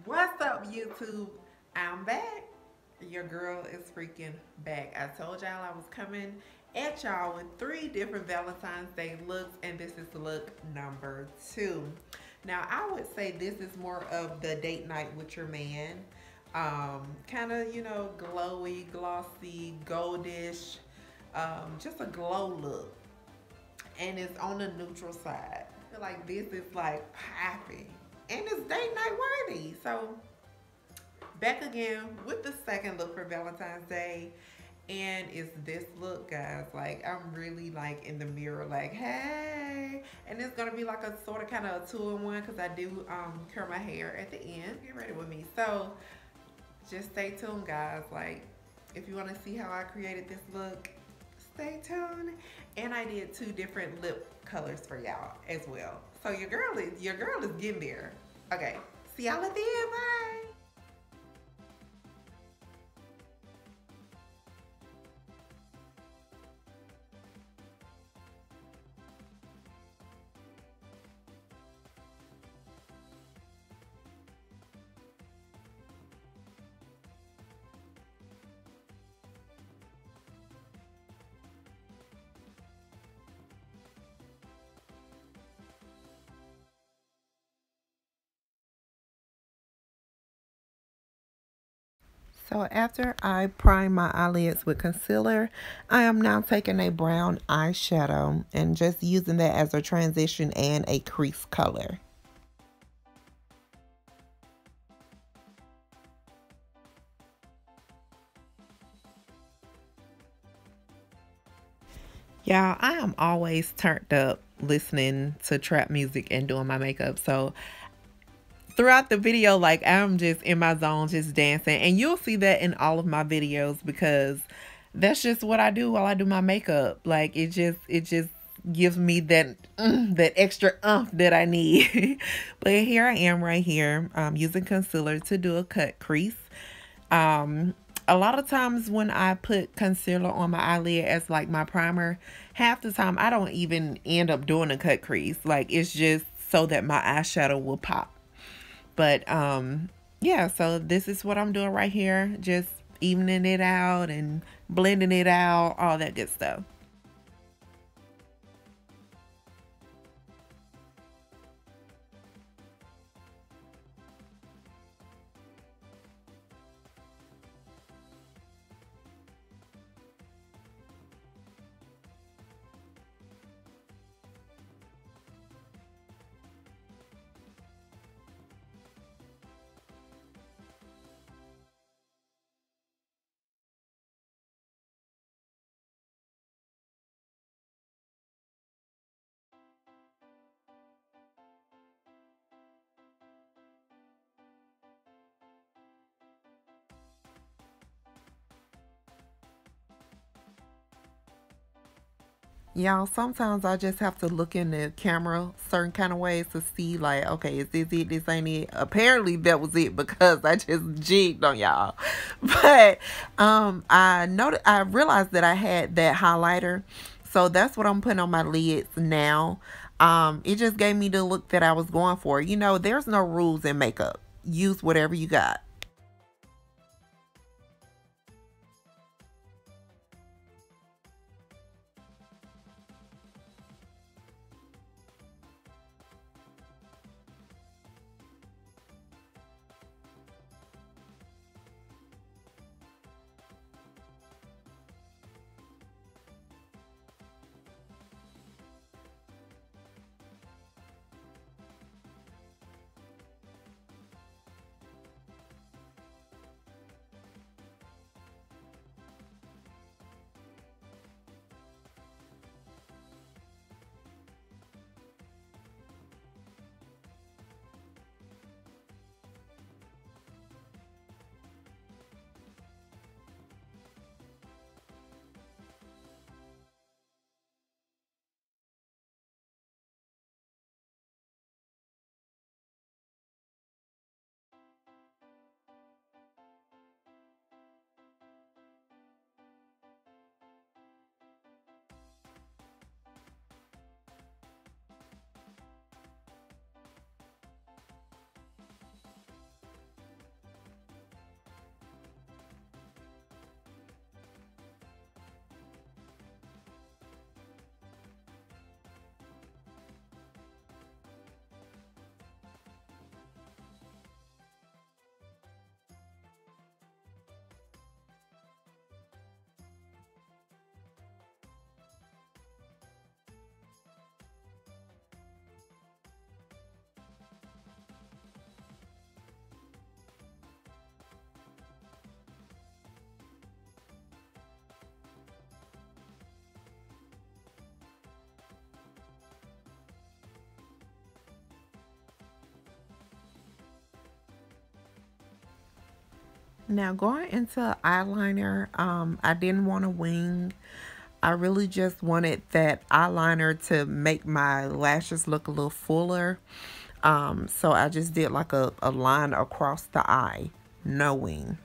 What's up, YouTube? I'm back. Your girl is freaking back. I told y'all I was coming at y'all with 3 different Valentine's Day looks, and this is look number 2. Now, I would say this is more of the date night with your man. Kind of, glowy, glossy, goldish, just a glow look. And it's on the neutral side. I feel like this is like popping. And it's date night worthy. So back again with the second look for Valentine's Day. And it's this look, guys. Like, I'm really like in the mirror, like, hey. And it's gonna be like a sort of kind of a 2-in-1 because I do curl my hair at the end. Get ready with me. So just stay tuned, guys. Like, if you want to see how I created this look, stay tuned. And I did 2 different lip colors for y'all as well. So your girl is getting there. Okay, see y'all at the end. Bye. So after I prime my eyelids with concealer, I am now taking a brown eyeshadow and just using that as a transition and a crease color. Y'all, I am always turned up listening to trap music and doing my makeup. So throughout the video, like, I'm just in my zone, just dancing. And you'll see that in all of my videos because that's just what I do while I do my makeup. Like, it just gives me that extra that I need. But here I am right here, using concealer to do a cut crease. Um, a lot of times when I put concealer on my eyelid as like my primer, half the time I don't even end up doing a cut crease. Like, it's just so that my eyeshadow will pop. But yeah, so this is what I'm doing right here. Just evening it out and blending it out, all that good stuff. Y'all, sometimes I just have to look in the camera certain kind of ways to see, like, okay, is this it? This ain't it. Apparently, that was it because I just jigged on y'all. But I realized that I had that highlighter, so that's what I'm putting on my lids now. It just gave me the look that I was going for. There's no rules in makeup. Use whatever you got. Now going into eyeliner, I didn't want a wing. I really just wanted that eyeliner to make my lashes look a little fuller. So I just did like a line across the eye, no wing.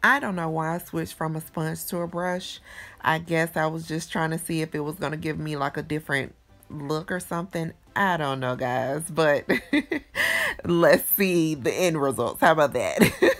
I don't know why I switched from a sponge to a brush. I guess I was just trying to see if it was going to give me like a different look or something. I don't know, guys, but let's see the end results. How about that?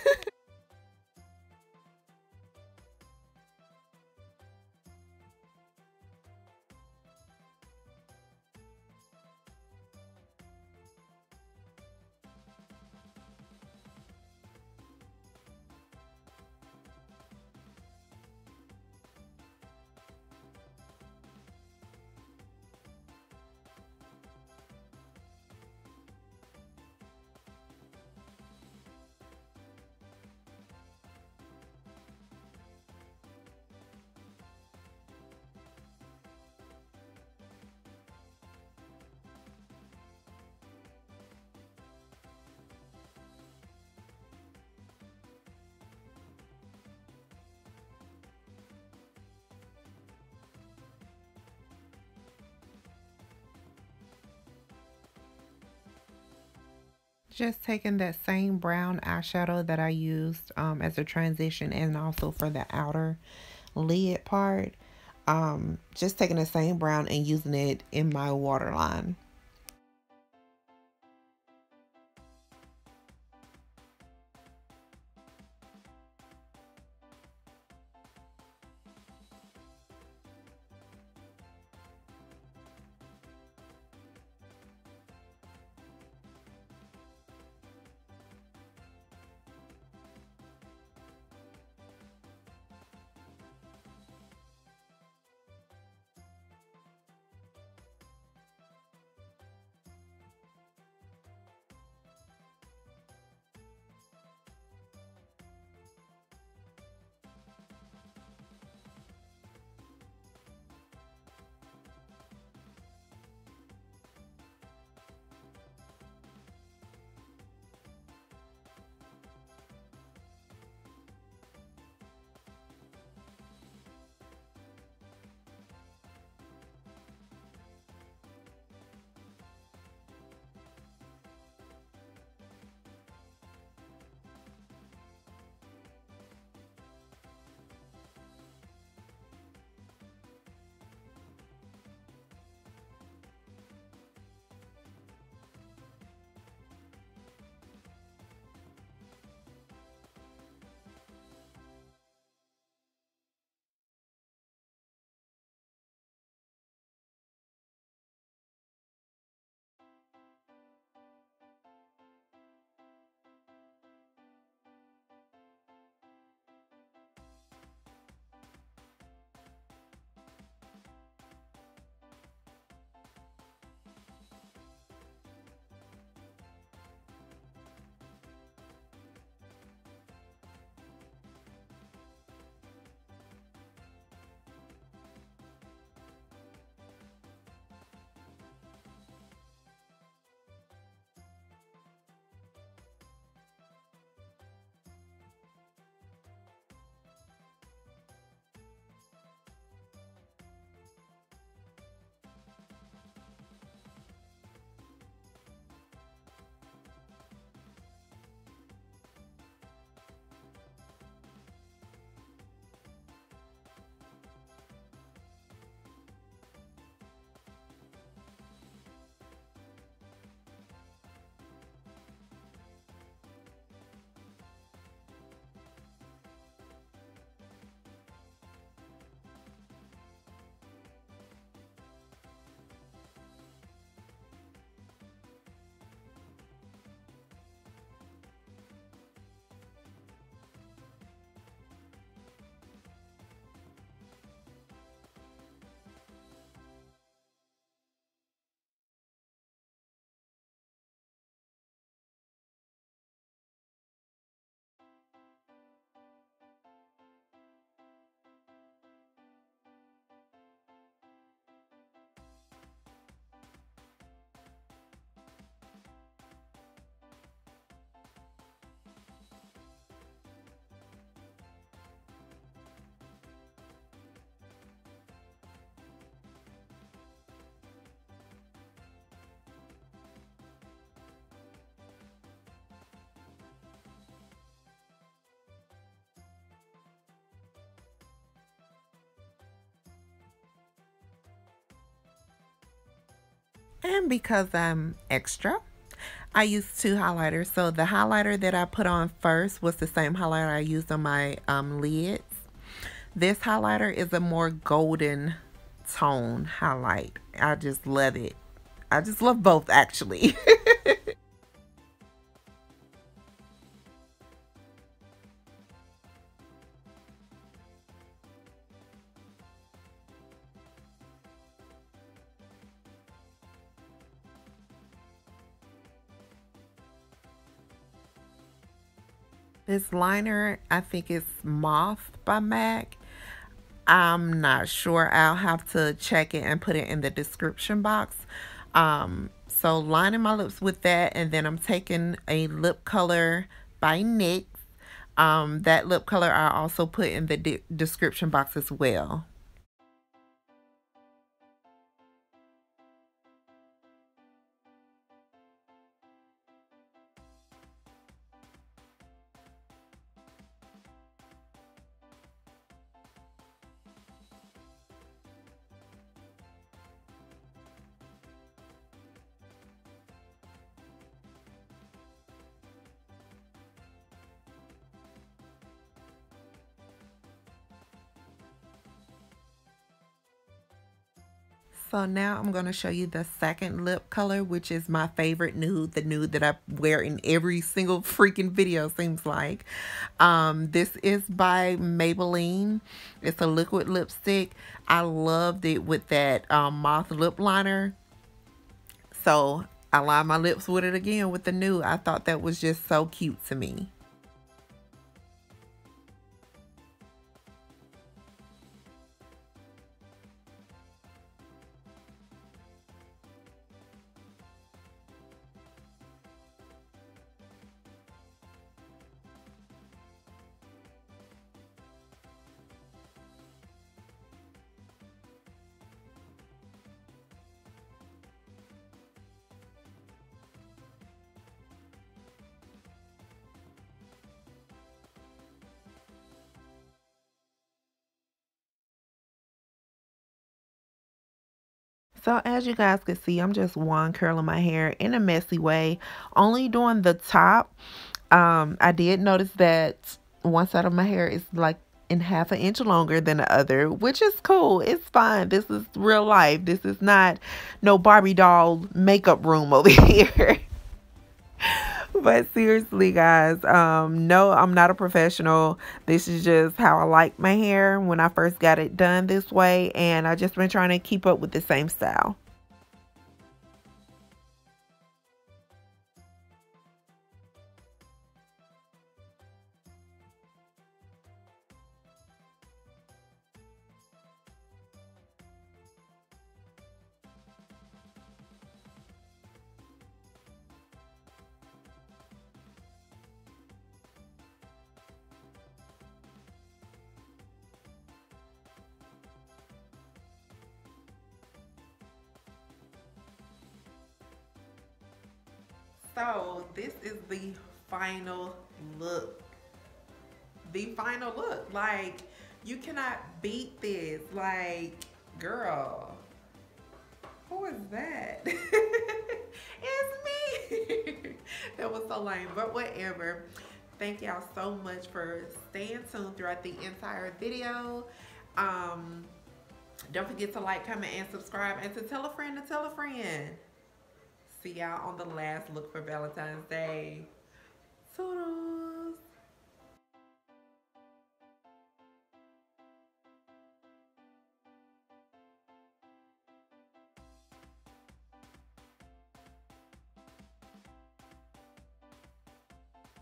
Just taking that same brown eyeshadow that I used as a transition and also for the outer lid part. Just taking the same brown and using it in my waterline. And because I'm extra, I used two highlighters. So the highlighter that I put on first was the same highlighter I used on my lids. This highlighter is a more golden tone highlight. I just love it. I just love both actually. This liner, I think it's Moth by MAC. I'm not sure. I'll have to check it and put it in the description box. So lining my lips with that, and then I'm taking a lip color by NYX. That lip color I also put in the description box as well. So now I'm going to show you the second lip color, which is my favorite nude, the nude that I wear in every single freaking video, seems like. This is by Maybelline. It's a liquid lipstick. I loved it with that Moth lip liner. So I lined my lips with it again with the nude. I thought that was just so cute to me. So as you guys can see, I'm just wand curling my hair in a messy way, only doing the top. I did notice that one side of my hair is like in half an inch longer than the other, which is cool. It's fine. This is real life. This is not no Barbie doll makeup room over here. But seriously, guys, no, I'm not a professional. This is just how I like my hair when I first got it done this way, and I just been trying to keep up with the same style. So this is the final look. The final look. Like, you cannot beat this. Like, girl, who is that? It's me. That was so lame, but whatever. Thank y'all so much for staying tuned throughout the entire video. Don't forget to like, comment, and subscribe, and to tell a friend to tell a friend. See y'all on the last look for Valentine's Day. Toodles.